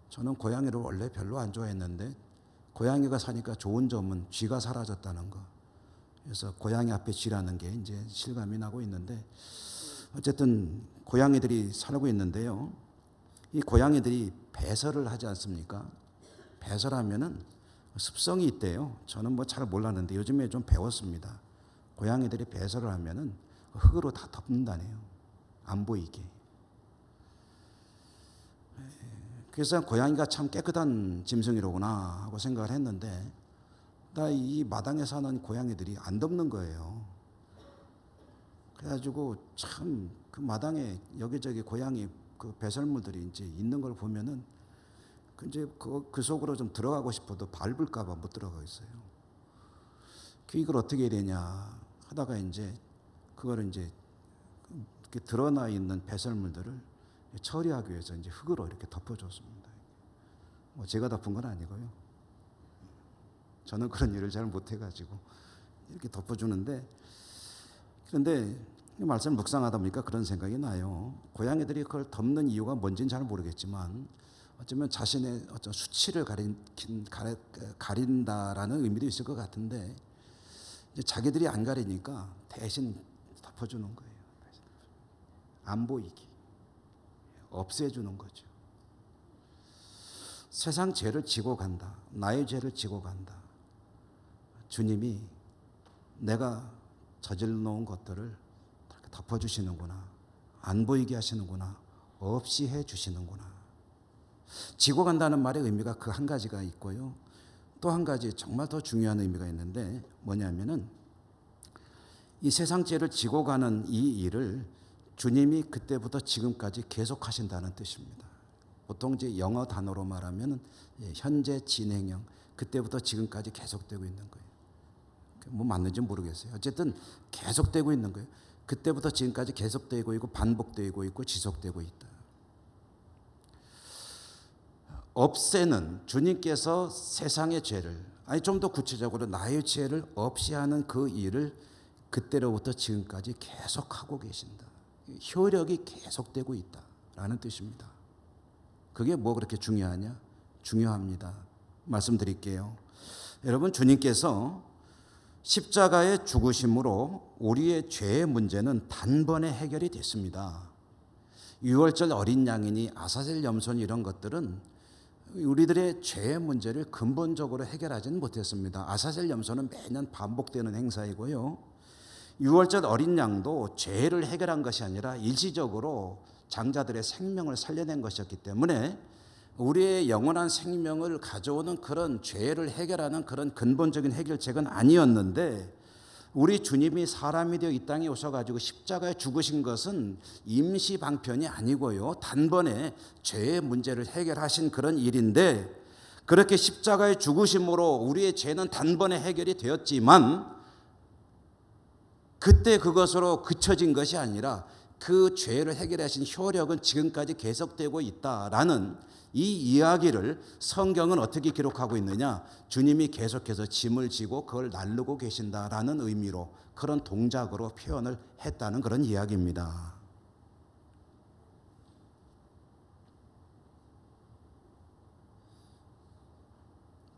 저는 고양이를 원래 별로 안 좋아했는데 고양이가 사니까 좋은 점은 쥐가 사라졌다는 거. 그래서 고양이 앞에 쥐라는 게 이제 실감이 나고 있는데, 어쨌든 고양이들이 살고 있는데요. 이 고양이들이 배설을 하지 않습니까? 배설하면은 습성이 있대요. 저는 뭐 잘 몰랐는데 요즘에 좀 배웠습니다. 고양이들이 배설을 하면은 흙으로 다 덮는다네요. 안 보이게. 그래서 고양이가 참 깨끗한 짐승이로구나 하고 생각을 했는데, 나 이 마당에 사는 고양이들이 안 덮는 거예요. 그래가지고 참 그 마당에 여기저기 고양이 그 배설물들이 이제 있는 걸 보면은 이제 그 속으로 좀 들어가고 싶어도 밟을까봐 못 들어가겠어요. 이걸 어떻게 해야 되냐 하다가 이제 그거를 이제 이렇게 드러나 있는 배설물들을 처리하기 위해서 이제 흙으로 이렇게 덮어줬습니다. 뭐 제가 덮은 건 아니고요. 저는 그런 일을 잘 못해가지고 이렇게 덮어주는데, 그런데 이 말씀을 묵상하다 보니까 그런 생각이 나요. 고양이들이 그걸 덮는 이유가 뭔지는 잘 모르겠지만 어쩌면 자신의 어떤 수치를 가린다라는 의미도 있을 것 같은데, 이제 자기들이 안 가리니까 대신 덮어주는 거예요. 안 보이게 없애주는 거죠. 세상 죄를 지고 간다. 나의 죄를 지고 간다. 주님이 내가 저질러 놓은 것들을 덮어주시는구나. 안 보이게 하시는구나. 없이 해주시는구나. 지고 간다는 말의 의미가 그 한 가지가 있고요. 또 한 가지 정말 더 중요한 의미가 있는데, 뭐냐면은 이 세상 죄를 지고 가는 이 일을 주님이 그때부터 지금까지 계속하신다는 뜻입니다. 보통 이제 영어 단어로 말하면 현재 진행형, 그때부터 지금까지 계속되고 있는 거예요. 뭐 맞는지 모르겠어요. 어쨌든 계속되고 있는 거예요. 그때부터 지금까지 계속되고 있고 반복되고 있고 지속되고 있다. 없애는, 주님께서 세상의 죄를, 아니 좀 더 구체적으로 나의 죄를 없이 하는 그 일을 그때로부터 지금까지 계속하고 계신다. 효력이 계속되고 있다라는 뜻입니다. 그게 뭐 그렇게 중요하냐? 중요합니다. 말씀드릴게요. 여러분, 주님께서 십자가의 죽으심으로 우리의 죄의 문제는 단번에 해결이 됐습니다. 유월절 어린 양이니 아사셀 염소니 이런 것들은 우리들의 죄의 문제를 근본적으로 해결하지는 못했습니다. 아사셀 염소는 매년 반복되는 행사이고요. 유월절 어린 양도 죄를 해결한 것이 아니라 일시적으로 장자들의 생명을 살려낸 것이었기 때문에 우리의 영원한 생명을 가져오는 그런 죄를 해결하는 그런 근본적인 해결책은 아니었는데, 우리 주님이 사람이 되어 이 땅에 오셔가지고 십자가에 죽으신 것은 임시 방편이 아니고요, 단번에 죄의 문제를 해결하신 그런 일인데, 그렇게 십자가의 죽으심으로 우리의 죄는 단번에 해결이 되었지만 그때 그것으로 그쳐진 것이 아니라 그 죄를 해결하신 효력은 지금까지 계속되고 있다라는 이 이야기를 성경은 어떻게 기록하고 있느냐? 주님이 계속해서 짐을 지고 그걸 나르고 계신다라는 의미로, 그런 동작으로 표현을 했다는 그런 이야기입니다.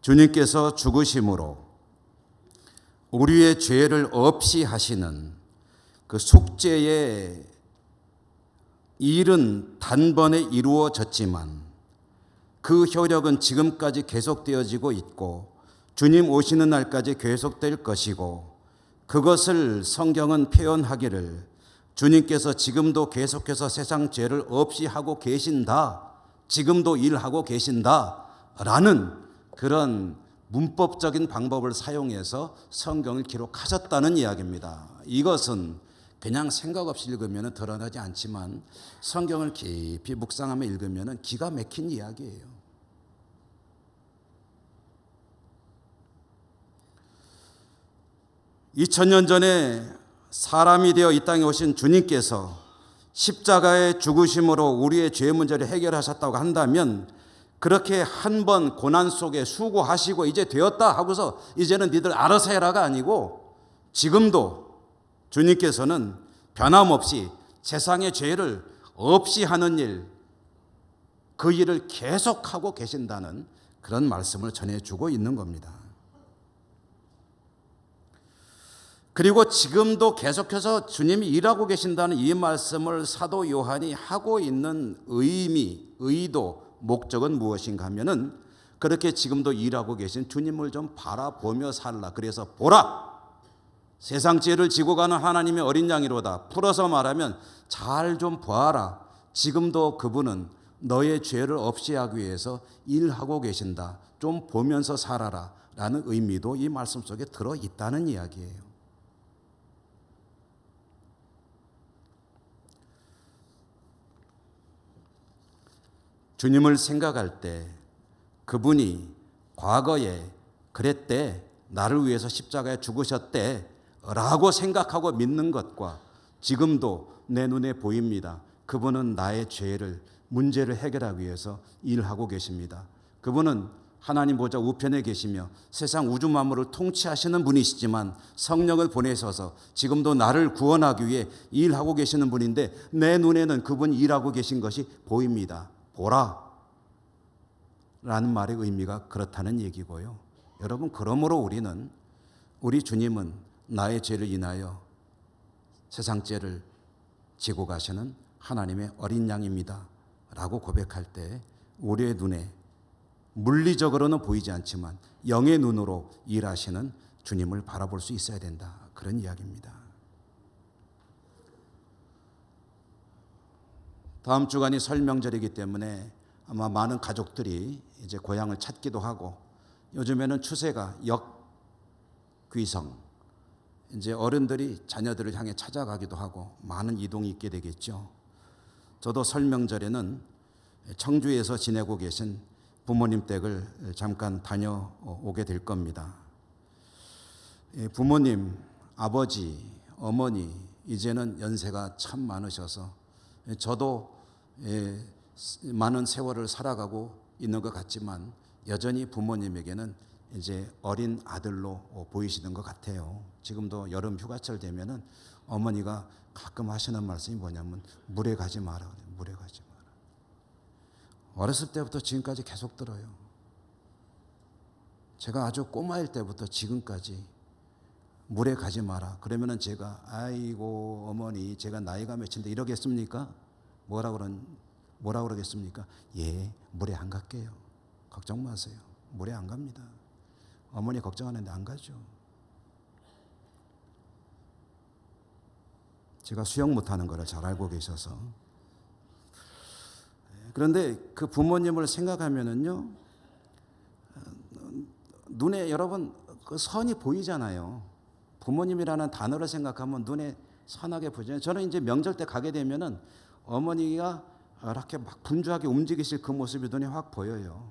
주님께서 죽으심으로 우리의 죄를 없이 하시는 그 속죄의 일은 단번에 이루어졌지만 그 효력은 지금까지 계속되어지고 있고 주님 오시는 날까지 계속될 것이고, 그것을 성경은 표현하기를 주님께서 지금도 계속해서 세상 죄를 없이 하고 계신다, 지금도 일하고 계신다라는 그런 문법적인 방법을 사용해서 성경을 기록하셨다는 이야기입니다. 이것은 그냥 생각 없이 읽으면 드러나지 않지만 성경을 깊이 묵상하며 읽으면 기가 막힌 이야기예요. 2000년 전에 사람이 되어 이 땅에 오신 주님께서 십자가의 죽으심으로 우리의 죄 문제를 해결하셨다고 한다면, 그렇게 한 번 고난 속에 수고하시고 이제 되었다 하고서 이제는 니들 알아서 해라가 아니고, 지금도 주님께서는 변함없이 세상의 죄를 없이 하는 일, 그 일을 계속하고 계신다는 그런 말씀을 전해주고 있는 겁니다. 그리고 지금도 계속해서 주님이 일하고 계신다는 이 말씀을 사도 요한이 하고 있는 의미, 의도, 목적은 무엇인가 하면은 그렇게 지금도 일하고 계신 주님을 좀 바라보며 살라. 그래서 보라, 세상 죄를 지고 가는 하나님의 어린 양이로다. 풀어서 말하면 잘 좀 보아라. 지금도 그분은 너의 죄를 없이 하기 위해서 일하고 계신다. 좀 보면서 살아라 라는 의미도 이 말씀 속에 들어있다는 이야기예요. 주님을 생각할 때 그분이 과거에 그랬대, 나를 위해서 십자가에 죽으셨대 라고 생각하고 믿는 것과 지금도 내 눈에 보입니다. 그분은 나의 죄를, 문제를 해결하기 위해서 일하고 계십니다. 그분은 하나님 보좌 우편에 계시며 세상 우주 만물을 통치하시는 분이시지만 성령을 보내셔서 지금도 나를 구원하기 위해 일하고 계시는 분인데 내 눈에는 그분이 일하고 계신 것이 보입니다. 보라 라는 말의 의미가 그렇다는 얘기고요. 여러분, 그러므로 우리 주님은 나의 죄를 인하여 세상 죄를 지고 가시는 하나님의 어린 양입니다 라고 고백할 때 우리의 눈에 물리적으로는 보이지 않지만 영의 눈으로 일하시는 주님을 바라볼 수 있어야 된다, 그런 이야기입니다. 다음 주간이 설명절이기 때문에 아마 많은 가족들이 이제 고향을 찾기도 하고, 요즘에는 추세가 역귀성, 이제 어른들이 자녀들을 향해 찾아가기도 하고 많은 이동이 있게 되겠죠. 저도 설명절에는 청주에서 지내고 계신 부모님 댁을 잠깐 다녀오게 될 겁니다. 부모님, 아버지, 어머니 이제는 연세가 참 많으셔서 저도 많은 세월을 살아가고 있는 것 같지만 여전히 부모님에게는 이제 어린 아들로 보이시는 것 같아요. 지금도 여름 휴가철 되면은 어머니가 가끔 하시는 말씀이 뭐냐면 물에 가지 마라. 물에 가지 마라. 어렸을 때부터 지금까지 계속 들어요. 제가 아주 꼬마일 때부터 지금까지 물에 가지 마라. 그러면은 제가 아이고 어머니 제가 나이가 몇인데 이러겠습니까? 뭐라 그러겠습니까? 예, 물에 안 갈게요. 걱정 마세요. 물에 안 갑니다. 어머니 걱정하는데 안 가죠. 제가 수영 못하는 거를 잘 알고 계셔서. 그런데 그 부모님을 생각하면은요, 눈에 여러분 그 선이 보이잖아요. 부모님이라는 단어를 생각하면 눈에 선하게 보이잖아요. 저는 이제 명절 때 가게 되면은 어머니가 이렇게 막 분주하게 움직이실 그 모습이 눈에 확 보여요.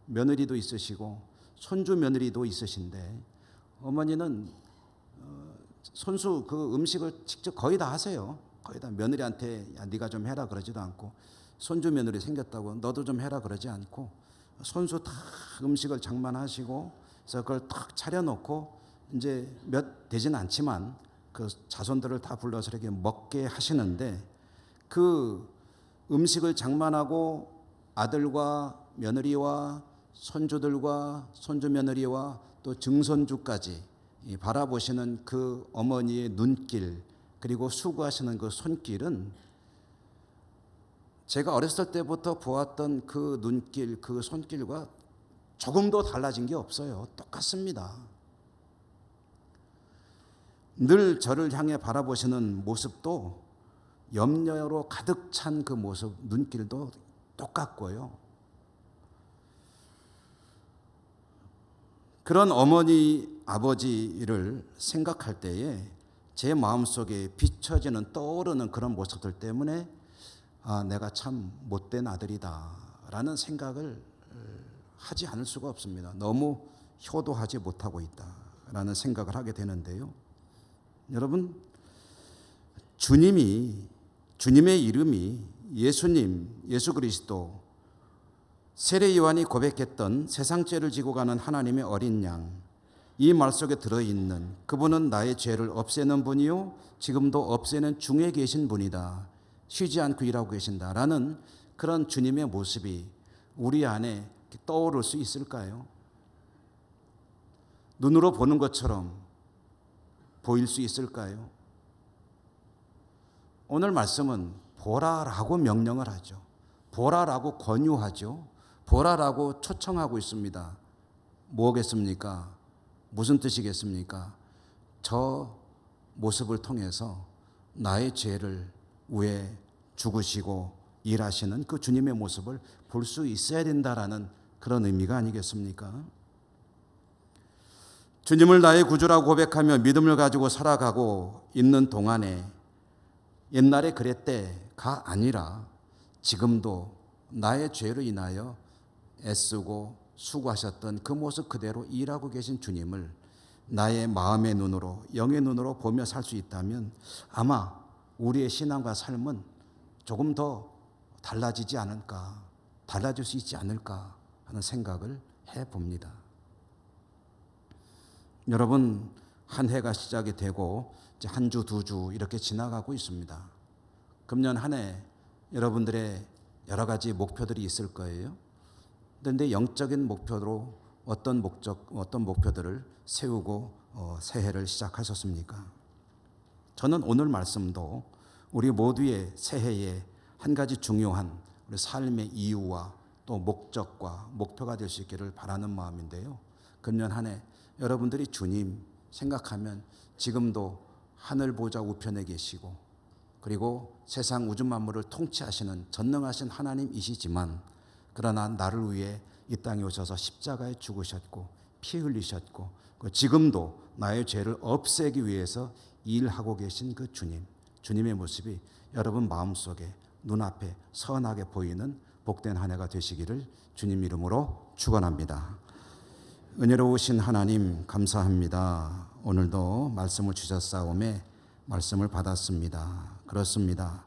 며느리도 있으시고 손주 며느리도 있으신데 어머니는 손수 그 음식을 직접 거의 다 하세요. 거의 다 며느리한테 야, 네가 좀 해라 그러지도 않고, 손주 며느리 생겼다고 너도 좀 해라 그러지 않고 손수 다 음식을 장만하시고 그래서 그걸 탁 차려놓고 이제 몇 되진 않지만 그 자손들을 다 불러서 이렇게 먹게 하시는데, 그 음식을 장만하고 아들과 며느리와 손주들과 손주 며느리와 또 증손주까지 바라보시는 그 어머니의 눈길, 그리고 수고하시는 그 손길은 제가 어렸을 때부터 보았던 그 눈길, 그 손길과 조금도 달라진 게 없어요. 똑같습니다. 늘 저를 향해 바라보시는 모습도 염려로 가득 찬 그 모습, 눈길도 똑같고요. 그런 어머니, 아버지를 생각할 때에 제 마음속에 비춰지는, 떠오르는 그런 모습들 때문에 아, 내가 참 못된 아들이다 라는 생각을 하지 않을 수가 없습니다. 너무 효도하지 못하고 있다 라는 생각을 하게 되는데요. 여러분, 주님의 이름이 예수님, 예수 그리스도, 세례 요한이 고백했던 세상 죄를 지고 가는 하나님의 어린 양, 이 말 속에 들어있는 그분은 나의 죄를 없애는 분이요 지금도 없애는 중에 계신 분이다. 쉬지 않고 일하고 계신다라는 그런 주님의 모습이 우리 안에 떠오를 수 있을까요? 눈으로 보는 것처럼 보일 수 있을까요? 오늘 말씀은 보라라고 명령을 하죠. 보라라고 권유하죠. 보라라고 초청하고 있습니다. 뭐겠습니까? 무슨 뜻이겠습니까? 저 모습을 통해서 나의 죄를 위해 죽으시고 일하시는 그 주님의 모습을 볼 수 있어야 된다라는 그런 의미가 아니겠습니까? 주님을 나의 구주라고 고백하며 믿음을 가지고 살아가고 있는 동안에 옛날에 그랬대가 아니라 지금도 나의 죄로 인하여 애쓰고 수고하셨던 그 모습 그대로 일하고 계신 주님을 나의 마음의 눈으로, 영의 눈으로 보며 살 수 있다면 아마 우리의 신앙과 삶은 조금 더 달라지지 않을까, 달라질 수 있지 않을까 하는 생각을 해봅니다. 여러분, 한 해가 시작이 되고 이제 한 주, 두 주 이렇게 지나가고 있습니다. 금년 한 해 여러분들의 여러 가지 목표들이 있을 거예요. 그런데 영적인 목표로 어떤 목표들을 세우고 새해를 시작하셨습니까? 저는 오늘 말씀도 우리 모두의 새해에 한 가지 중요한 우리 삶의 이유와 또 목적과 목표가 될 수 있기를 바라는 마음인데요. 금년 한 해 여러분들이 주님 생각하면 지금도 하늘 보좌 우편에 계시고 그리고 세상 우주 만물을 통치하시는 전능하신 하나님이시지만 그러나 나를 위해 이 땅에 오셔서 십자가에 죽으셨고 피 흘리셨고 지금도 나의 죄를 없애기 위해서 일하고 계신 그 주님의 모습이 여러분 마음속에 눈앞에 선하게 보이는 복된 한 해가 되시기를 주님 이름으로 축원합니다. 은혜로우신 하나님 감사합니다. 오늘도 말씀을 주셨사오매 말씀을 받았습니다. 그렇습니다.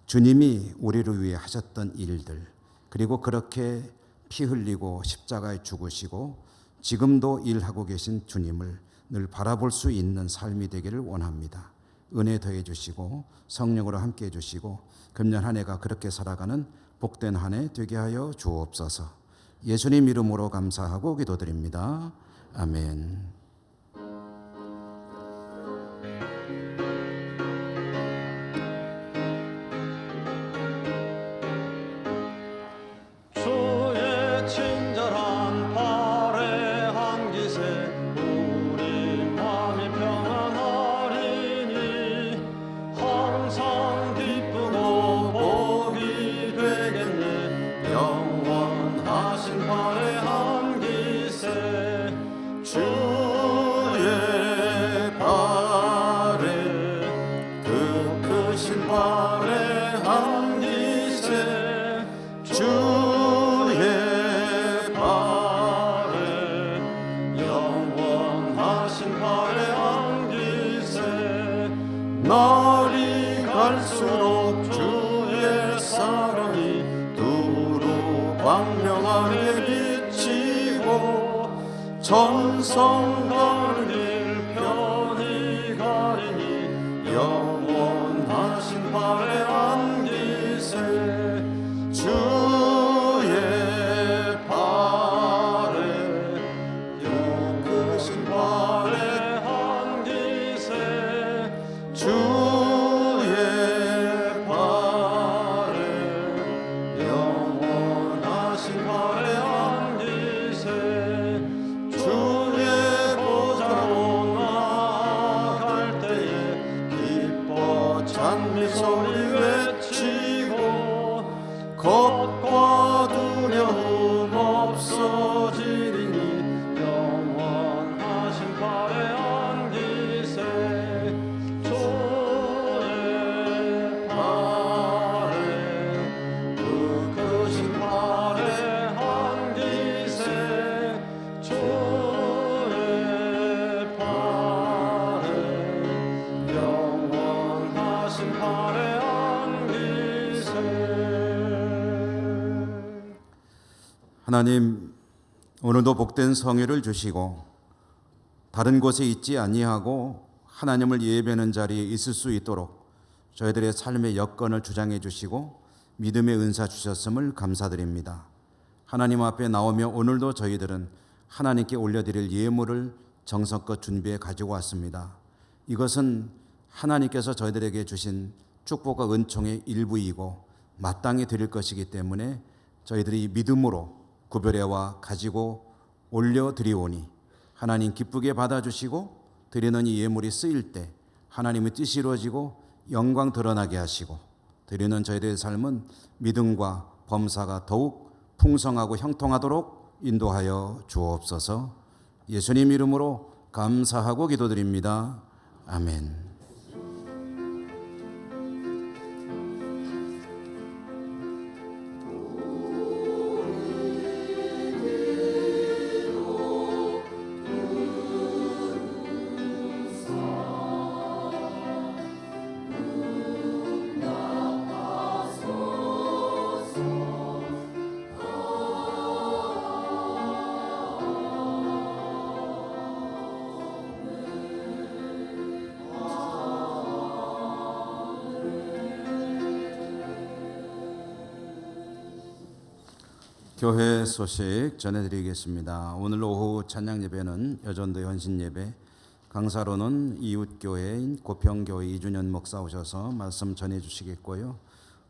주님이 우리를 위해 하셨던 일들 그리고 그렇게 피 흘리고 십자가에 죽으시고 지금도 일하고 계신 주님을 늘 바라볼 수 있는 삶이 되기를 원합니다. 은혜 더해 주시고 성령으로 함께해 주시고 금년 한 해가 그렇게 살아가는 복된 한 해 되게 하여 주옵소서. 예수님 이름으로 감사하고 기도드립니다. 아멘. 주의 친절한 발의 한깃에 우리 마음이 평안하리니 항상 기쁘고 복이 되겠네. 영원하신 발의 한깃에 주의 발에 그 크신 발의 한깃에 주의 발에 영원하신 발의 한깃에 날이 갈수록 주의 사랑이 두루 광명하게 비치고 전성 가는 길 편히 가리니 영원하신 발의 한깃에 주의 발에 그 크신 발의 한깃에 주의 발에 영원하신 발의 한깃에 주의 보좌로 나아갈 때에 기뻐 찬미 소리 외치고 겁과 두려움 없어지리니 영원하신 발의 한깃에 주의 발에 그 크신 발의 한깃에 주의 발에 영원하신 발의 하나님, 오늘도 복된 성회를 주시고 다른 곳에 있지 아니하고 하나님을 예배하는 자리에 있을 수 있도록 저희들의 삶의 여건을 주장해 주시고 믿음의 은사 주셨음을 감사드립니다. 하나님 앞에 나오며 오늘도 저희들은 하나님께 올려드릴 예물을 정성껏 준비해 가지고 왔습니다. 이것은 하나님께서 저희들에게 주신 축복과 은총의 일부이고 마땅히 드릴 것이기 때문에 저희들이 믿음으로 구별해와 가지고 올려드리오니 하나님 기쁘게 받아주시고 드리는 이 예물이 쓰일 때 하나님의 뜻이 이루어지고 영광 드러나게 하시고 드리는 저희들의 삶은 믿음과 범사가 더욱 풍성하고 형통하도록 인도하여 주옵소서. 예수님 이름으로 감사하고 기도드립니다. 아멘. 교회 소식 전해드리겠습니다. 오늘 오후 찬양 예배는 여전도 헌신 예배, 강사로는 이웃교회인 고평교회 이준현 목사 오셔서 말씀 전해주시겠고요.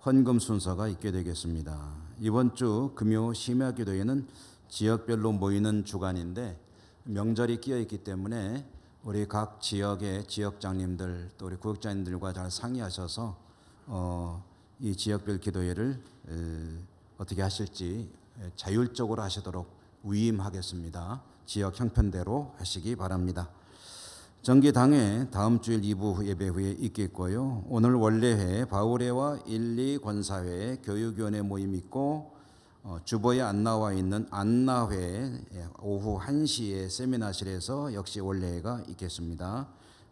헌금 순서가 있게 되겠습니다. 이번 주 금요 심야기도회는 지역별로 모이는 주간인데 명절이 끼어 있기 때문에 우리 각 지역의 지역장님들 또 우리 구역장님들과 잘 상의하셔서 이 지역별 기도회를 어떻게 하실지 자율적으로 하시도록 위임하겠습니다. 지역 형편대로 하시기 바랍니다. 정기당회 다음 주일 2부 예배 후에 있겠고요. 오늘 원래회 바울회와 1, 2 권사회 교육위원회 모임 있고 주보에 안 나와 있는 안나회 오후 1시에 세미나실에서 역시 원래회가 있겠습니다.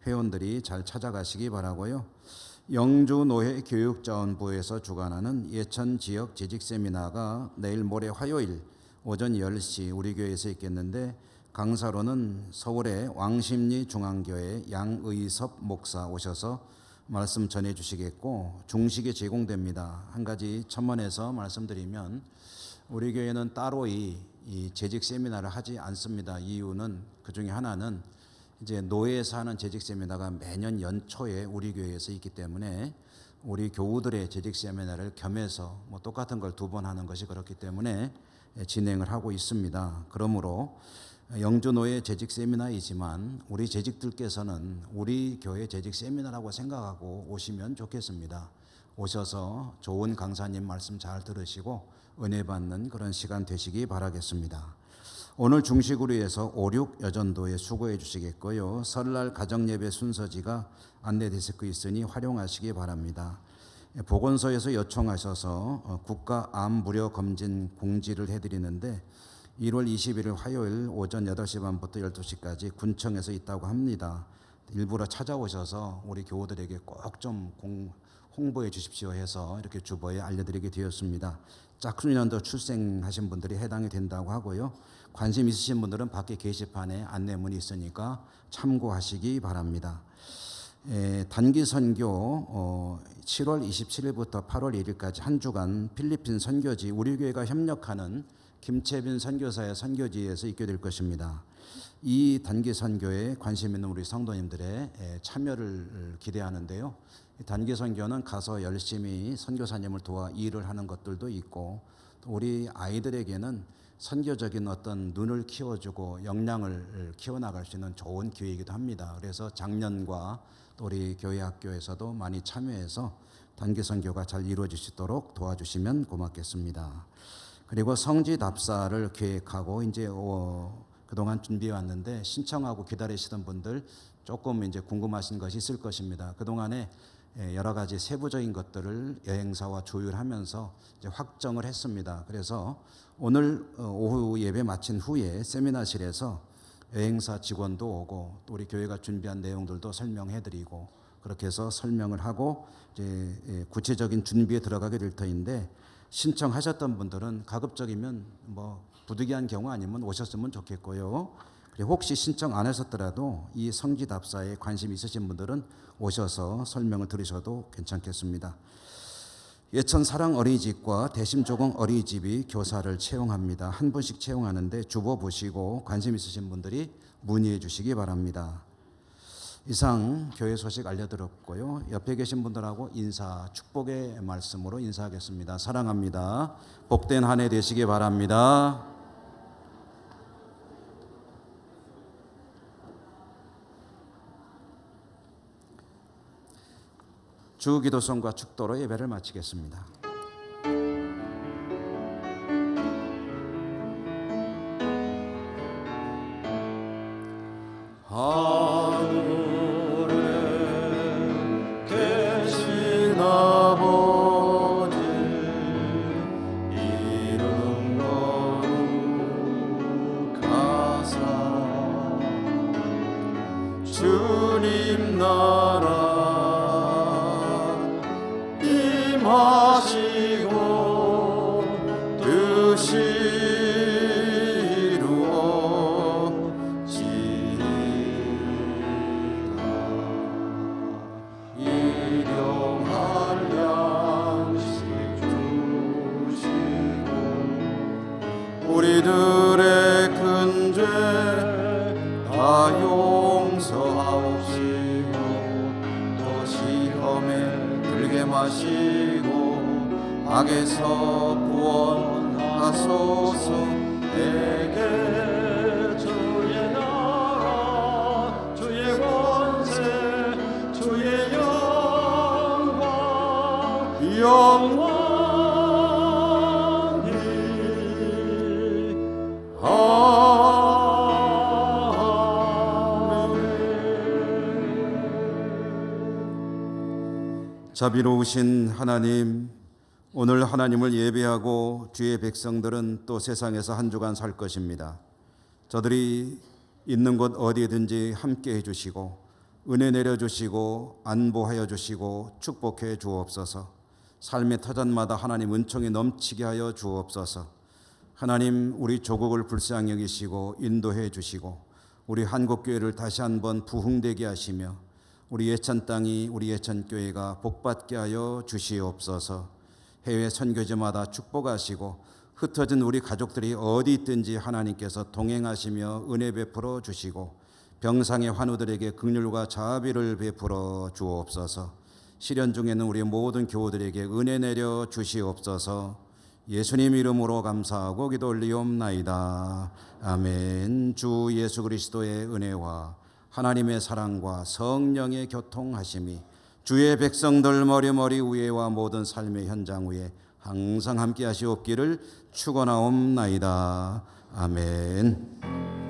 회원들이 잘 찾아가시기 바라고요. 영주노회 교육자원부에서 주관하는 예천 지역 재직 세미나가 내일 모레 화요일 오전 10시 우리 교회에서 있겠는데 강사로는 서울의 왕십리 중앙교회 양의섭 목사 오셔서 말씀 전해 주시겠고 중식이 제공됩니다. 한 가지 첨언해서 말씀드리면 우리 교회는 따로 이 재직 세미나를 하지 않습니다. 이유는 그중에 하나는 이제 노예에서 하는 재직 세미나가 매년 연초에 우리 교회에서 있기 때문에 우리 교우들의 재직 세미나를 겸해서 똑같은 걸 2번 하는 것이 그렇기 때문에 진행을 하고 있습니다. 그러므로 영주노예 재직 세미나이지만 우리 재직들께서는 우리 교회 재직 세미나라고 생각하고 오시면 좋겠습니다. 오셔서 좋은 강사님 말씀 잘 들으시고 은혜 받는 그런 시간 되시기 바라겠습니다. 오늘 중식으로 해서 5, 6 여전도에 수고해 주시겠고요. 설날 가정예배 순서지가 안내 데스크 있으니 활용하시기 바랍니다. 보건소에서 요청하셔서 국가 암 무료 검진 공지를 해드리는데 1월 21일 화요일 오전 8시 반부터 12시까지 군청에서 있다고 합니다. 일부러 찾아오셔서 우리 교우들에게 꼭 좀 홍보해 주십시오 해서 이렇게 주보에 알려드리게 되었습니다. 짝수년도 출생하신 분들이 해당이 된다고 하고요. 관심 있으신 분들은 밖에 게시판에 안내문이 있으니까 참고하시기 바랍니다. 단기 선교 7월 27일부터 8월 1일까지 한 주간 필리핀 선교지 우리 교회가 협력하는 김채빈 선교사의 선교지에서 있게 될 것입니다. 이 단기 선교에 관심 있는 우리 성도님들의 참여를 기대하는데요. 단기 선교는 가서 열심히 선교사님을 도와 일을 하는 것들도 있고 또 우리 아이들에게는 선교적인 어떤 눈을 키워주고 역량을 키워나갈 수 있는 좋은 기회이기도 합니다. 그래서 작년과 또 우리 교회 학교에서도 많이 참여해서 단기 선교가 잘 이루어질 수 있도록 도와주시면 고맙겠습니다. 그리고 성지 답사를 계획하고 이제 그동안 준비해 왔는데 신청하고 기다리시던 분들 조금 이제 궁금하신 것이 있을 것입니다. 그동안에 여러 가지 세부적인 것들을 여행사와 조율하면서 이제 확정을 했습니다. 그래서 오늘 오후 예배 마친 후에 세미나실에서 여행사 직원도 오고 또 우리 교회가 준비한 내용들도 설명해드리고 그렇게 해서 설명을 하고 이제 구체적인 준비에 들어가게 될 터인데 신청하셨던 분들은 가급적이면 부득이한 경우 아니면 오셨으면 좋겠고요. 그리고 혹시 신청 안 하셨더라도 이 성지 답사에 관심 있으신 분들은 오셔서 설명을 들으셔도 괜찮겠습니다. 예천 사랑 어린이집과 대심조공 어린이집이 교사를 채용합니다. 한 분씩 채용하는데 주보 보시고 관심 있으신 분들이 문의해 주시기 바랍니다. 이상 교회 소식 알려드렸고요. 옆에 계신 분들하고 인사, 축복의 말씀으로 인사하겠습니다. 사랑합니다. 복된 한 해 되시기 바랍니다. 주기도성과 축도로 예배를 마치겠습니다. 하늘에 계신 아버지 이름 거룩하사 주님 나라 임하시고 뜻이 이루어지리이다. 일용할 양식 주시고 우리들의 큰 죄 다 용서하옵시고 또 시험에 들게 마시고 악에서 구원하소서. 내게 주의 나라 주의 권세 주의 영광이 자비로우신 하나님, 오늘 하나님을 예배하고 주의 백성들은 또 세상에서 한 주간 살 것입니다. 저들이 있는 곳 어디든지 함께 해주시고 은혜 내려주시고 안보하여 주시고 축복해 주옵소서. 삶의 터전마다 하나님 은총이 넘치게 하여 주옵소서. 하나님, 우리 조국을 불쌍히 여기시고 인도해 주시고 우리 한국교회를 다시 한번 부흥되게 하시며 우리 예천 땅이, 우리 예천교회가 복받게 하여 주시옵소서. 해외 선교지마다 축복하시고 흩어진 우리 가족들이 어디 있든지 하나님께서 동행하시며 은혜 베풀어 주시고 병상의 환우들에게 긍휼과 자비를 베풀어 주옵소서. 시련 중에는 우리 모든 교우들에게 은혜 내려 주시옵소서. 예수님 이름으로 감사하고 기도 올리옵나이다. 아멘. 주 예수 그리스도의 은혜와 하나님의 사랑과 성령의 교통하심이 주의 백성들 머리 위에와 모든 삶의 현장 위에 항상 함께 하시옵기를 축원하옵나이다. 아멘.